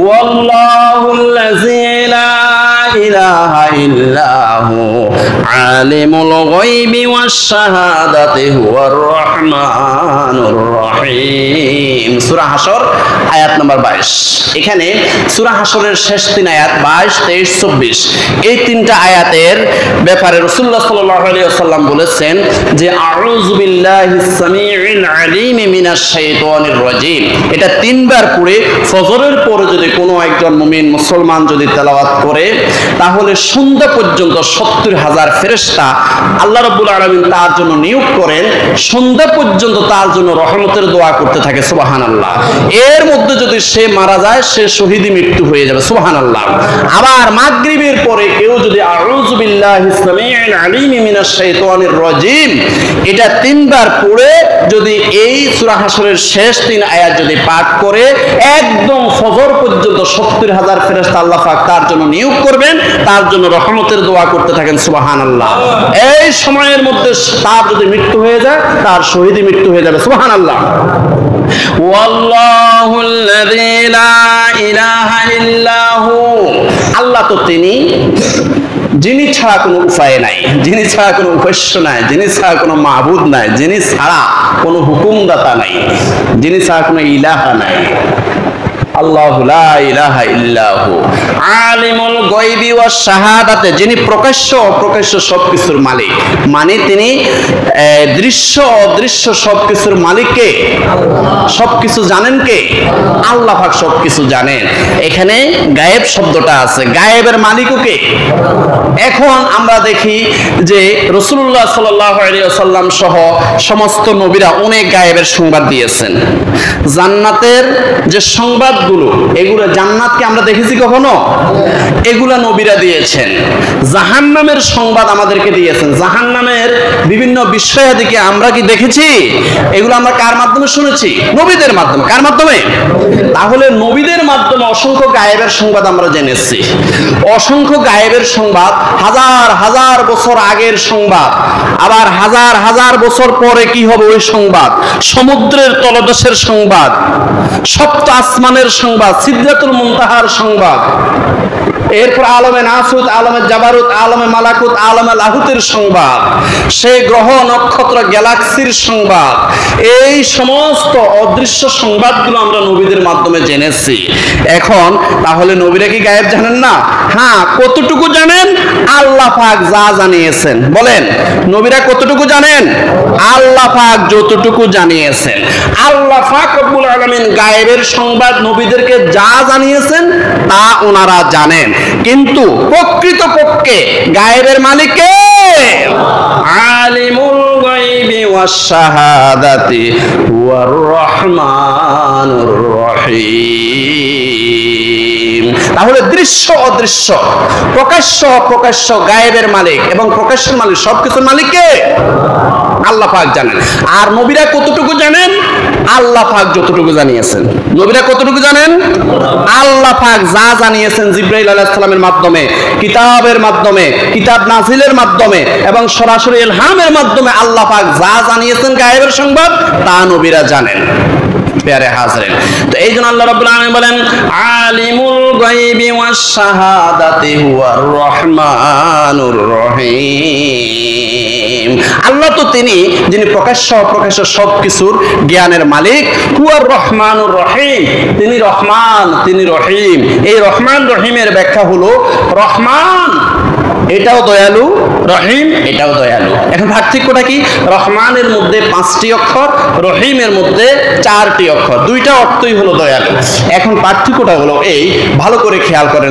ওয়াল্লাহুল্লাযী লা ইলাহা ইল্লা হু আলিমুল গায়বি ওয়াশ শাহাদাতি হুয়ার রহমানুর রহিম। সূরা হাসর আয়াত নাম্বার 22। এখানে সূরা হাসরের শেষ তিন আয়াত 22, 23, 24 এই তিনটা আয়াতের ব্যাপারে রাসূলুল্লাহ সাল্লাল্লাহু আলাইহি ওয়াসাল্লাম বলেছেন যে আউযু বিল্লাহিস সামিউল আলিম মিনাশ শাইতানির রাজিম। এটা তিনবার পড়ে ফজরের পরে যদি কোনো একজন মুমিন মুসলমান যদি তেলাওয়াত করে তাহলে সন্ধ্যা পর্যন্ত 70,000 ফেরেশতা আল্লাহ রাব্বুল আলামিন তার জন্য নিয়োগ করেন, সন্ধ্যা পর্যন্ত তার জন্য রহমতের দোয়া করতে থাকে। সুবহানাল্লাহ। এর মধ্যে যদি সে মারা যায় সে শহীদি মৃত্যু হয়ে যাবে। সুবহানাল্লাহ। আবার মাগরিবের পরে কেউ যদি আউযু বিল্লাহিস সামিউল আলিম মিনাশ শাইতানির রাজিম এটা তিনবার পড়ে যদি এই সূরা হাসরের শেষ তিন আয়াত যদি পাঠ করে একদম ফজর পর্যন্ত 70,000 ফেরেশতা আল্লাহ পাক তার জন্য নিয়োগ করবেন, তার জন্য রহমতের দোয়া করতে থাকেন। সুবহানাল্লাহ। এই সময়ের মধ্যে তার যদি মৃত্যু হয়ে যায় তার শহীদি মৃত্যু হয়ে যাবে। সুবহানাল্লাহ। ওয়াল্লাহুল্লাযী লা ইলাহা ইল্লা হু আল্লাহ তো তিনি যিনি ছাড়া কোনো উপায় নাই, যিনি ছাড়া কোনো উপাস্য নাই, যিনি ছাড়া কোনো মাবুদ নাই, যিনি ছাড়া কোনো হুকুমদাতা নাই, যিনি ছাড়া কোনো ইলাহা নাই। আল্লাহু লা ইলাহা ইল্লাহু আলিমুল গায়বি ওয়াশ শাহাদাতে যিনি প্রকাশ্য অপ্রকাশ্য সবকিছুর মালিক, মানে তিনি দৃশ্য অদৃশ্য সবকিছুর মালিক কে? সবকিছু জানেন কে? আল্লাহ পাক সবকিছু জানেন। এখানে গায়েব শব্দটা আছে, গায়েবের মালিকও কে? এখন আমরা দেখি যে রাসূলুল্লাহ সাল্লাল্লাহু আলাইহি ওয়াসাল্লাম সহ সমস্ত নবীরা অনেক গায়েবের সংবাদ দিয়েছেন। জান্নাতের যে সংবাদ এগুলো জান্নাতকে আমরা দেখেছি কখনো? এগুলা নবীরা দিয়েছেন। জাহান্নামের সংবাদ আমাদেরকে দিয়েছেন। জাহান্নামের বিভিন্ন বিষয়াদিকে আমরা কি দেখেছি? এগুলো আমরা কার মাধ্যমে শুনেছি? নবীদের মাধ্যমে। কার মাধ্যমে? তাহলে নবীদের মাধ্যমে অসংখ্য গায়েবের সংবাদ আমরা জেনেছি। অসংখ্য গায়েবের সংবাদ, হাজার হাজার বছর আগের সংবাদ, আবার হাজার হাজার বছর পরে কি হবে ওই সংবাদ, সমুদ্রের তলদেশের সংবাদ, সপ্ত আসমানের সংবাদ, সিদরাতুল মুনতাহার সংবাদ, এরপর আলমে নাসুত, আলমে জাবারুত, আলমে মালাকুত, আলমে লাহুতের সংবাদ, সেই গ্রহ নক্ষত্র গ্যালাক্সির সংবাদ, এই সমস্ত অদৃশ্য সংবাদগুলো আমরা নবীদের মাধ্যমে জেনেছি। এখন তাহলে নবীরা কি গায়েব জানেন না? হ্যাঁ। কতটুকু জানেন? আল্লাহ পাক যা জানিয়েছেন। বলেন, নবীরা কতটুকু জানেন? আল্লাহ পাক যতটুকু জানিয়েছেন। আল্লাহ পাক রব্বুল আলামিন গায়েবের সংবাদ নবীদেরকে যা জানিয়েছেন তা ওনারা জানেন, কিন্তু প্রকৃতপক্ষে গায়েবের মালিক কে? আলিমুল গায়বি ওয়াশ শাহাদাতি হুয়ার রহমানুর রহিম। তাহলে দৃশ্য অদৃশ্য, প্রকাশ্য অপ্রকাশ্য গায়েবের মালিক এবং প্রকাশ্যের মালিক সবকিছুর মালিক কে? আল্লাহ পাক জানেন। আর নবীরা কতটুকু জানেন? আল্লাহ পাক যতটুকু জানিয়েছেন। নবীরা কতটুকু জানেন? আল্লাহ পাক যা জানিয়েছেন জিবরাইল আলাইহিস সালামের মাধ্যমে, কিতাবের মাধ্যমে, কিতাব নাজিলের মাধ্যমে এবং সরাসরি ইলহামের মাধ্যমে আল্লাহ পাক যা জানিয়েছেন গায়েবের সংবাদ তা নবীরা জানেন। প্যারে হাজরেন, তো এই জন্য আল্লাহ রাব্বুল আলামিন বলেন আলিমুল গায়বি ওয়াশ শাহাদাতি হুয়ার রহমানুর রহিম। আল্লাহ তো তিনি যিনি প্রকাশ্য অপ্রকাশ্য সবকিছুর জ্ঞানের মালিক, হুয়ার রহমানুর রহিম, তিনি রহমান, তিনি রহিম। এই রহমান রহিমের ব্যাখ্যা হলো রহমান এটাও দয়ালু, রহিম এটাও দয়ালু। এখন পার্থক্যটা কি? রহমানের মধ্যে 5টি অক্ষর, রহিমের মধ্যে 4টি অক্ষর, দুইটা অর্থই হলো দয়ালু। এখন পার্থক্যটা হলো এই, ভালো করে খেয়াল করেন।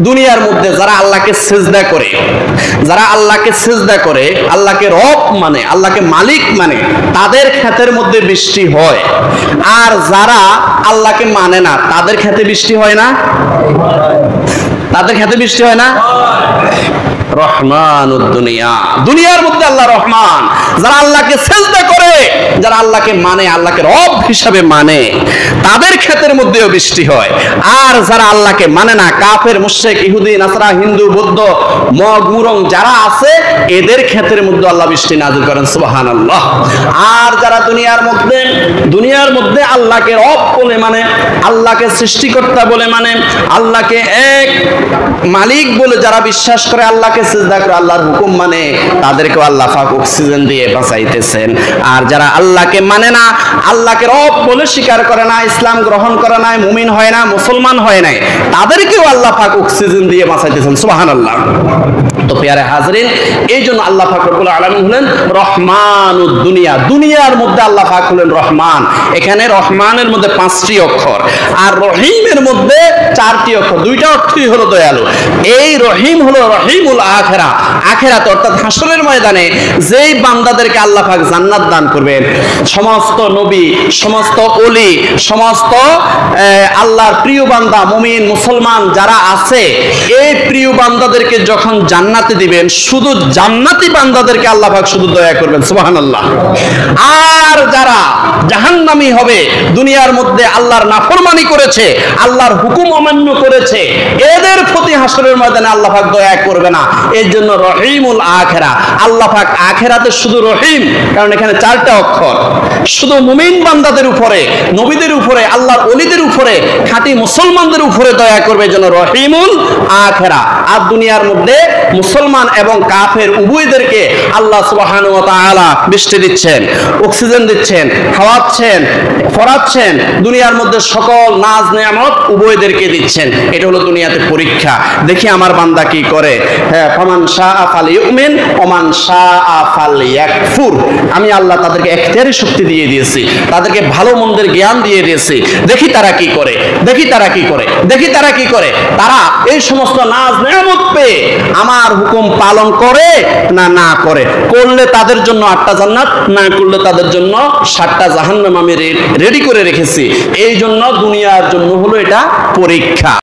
দুনিয়ার মধ্যে যারা আল্লাহকে সিজদা করে, যারা আল্লাহকে সিজদা করে, আল্লাহকে রব মানে, আল্লাহকে মালিক মানে, তাদের ক্ষেতের মধ্যে বৃষ্টি হয়। আর যারা আল্লাহকে মানে না তাদের ক্ষেতে বৃষ্টি হয় না? তাদের ক্ষেতে বৃষ্টি হয় না? রহমানুদ দুনিয়া, দুনিয়ার মধ্যে আল্লাহ রহমান। যারা আল্লাহকে সিজদা করে, যারা আল্লাহকে মানে, আল্লাহকে রব হিসাবে মানে, তাদের ক্ষেতের মধ্যেও বৃষ্টি হয়। আর যারা আল্লাহকে মানে না, কাফের, মুশরিক, ইহুদি, নাসারা, হিন্দু, বৌদ্ধ, মগ, মুরং যারা আছে, এদের ক্ষেতের মধ্যে আল্লাহ বৃষ্টি নাযিল করেন, সুবহানাল্লাহ। আর যারা দুনিয়ার মধ্যে আল্লাহকে রব বলে মানে, আল্লাহকে সৃষ্টিকর্তা বলে মানে, আল্লাহকে এক মালিক বলে যারা বিশ্বাস করে, আল্লাহকে সিজদা করে, আল্লাহর হুকুম মানে, তাদেরকেও আল্লাহ পাক অক্সিজেন দিয়ে বাঁচাইতেছেন। আর যারা আল্লাহকে মানে না, আল্লাহকে রব বলে স্বীকার করে না, ইসলাম গ্রহণ করে না, মুমিন হয় না, মুসলমান হয় না, তাদেরকেও আল্লাহ পাক অক্সিজেন দিয়ে বাঁচাইতেছেন, সুবহানাল্লাহ। তো প্রিয় হাজরিন, এই জন্য আল্লাহ পাক রব্বুল আলামিন হলেন রহমানুদ দুনিয়া, দুনিয়ার মধ্যে আল্লাহ পাক হলেন রহমান। এখানে রহমানের মধ্যে 5টি অক্ষর, আর রহিমের মধ্যে 4টি অক্ষর, 2টা অর্থই হলো দয়ালু। এই রহিম হলো রহিমুল আখিরা, আখিরাত অর্থাৎ হাসরের ময়দানে যেই বান্দাদেরকে আল্লাহ পাক জান্নাত দান করবেন, সমস্ত নবী, সমস্ত ওলি, সমস্ত আল্লাহর প্রিয় বান্দা, মুমিন, মুসলমান যারা আছে, এই প্রিয় বান্দাদেরকে যখন জান্নাতে দিবেন, শুধু জান্নাতি বান্দাদেরকে আল্লাহ পাক শুধু দয়া করবেন, সুবহানাল্লাহ। আর যারা জাহান্নামী হবে, দুনিয়ার মধ্যে আল্লাহর নাফরমানি করেছে, আল্লাহর হুকুম অমান্য করেছে, এদের প্রতি হাসরের ময়দানে আল্লাহ পাক দয়া করবে না। এর জন্য রহিমুল আখিরা, আল্লাহ পাক আখিরাতে শুধু রহিম, কারণ এখানে 4টা অক্ষর, শুধু মুমিন বান্দাদের উপরে, নবীদের উপরে, আল্লাহর ওলিদের উপরে, খাঁটি মুসলমানদের উপরে দয়া করবে, এই জন্য রহিমুল আখিরা। আর দুনিয়ার মধ্যে মুসলমান এবং কাফের উভয়দেরকে আল্লাহ সুবহানাহু ওয়া তাআলা বৃষ্টি দিচ্ছেন, অক্সিজেন দিচ্ছেন, খাওয়াচ্ছেন, পড়াচ্ছেন, দুনিয়ার মধ্যে সকল নাজ নেয়ামত উভয়দেরকে দিচ্ছেন। এটা হলো দুনিয়াতে পরীক্ষা। দেখি আমার বান্দা কি করে। হ্যাঁ, ফামান শাআ ফালইউমিন ওয়া মান শাআ ফালইয়াকফুর। আমি আল্লাহ তাদেরকে ইখতিয়ারি শক্তি দিয়ে দিয়েছি, তাদেরকে ভালো মন্দের জ্ঞান দিয়ে দিয়েছি। দেখি তারা কি করে, দেখি তারা কি করে, দেখি তারা কি করে। তারা এই সমস্ত নাজ নেয়ামত পেয়ে আমার হুকুম পালন করে না না করে। করলে তাদের জন্য 8টা জান্নাত, না করলে তাদের জন্য 7টা জাহান্নাম আমি রেডি করে রেখেছি। এই জন্য দুনিয়ার জন্য হলো এটা পরীক্ষা।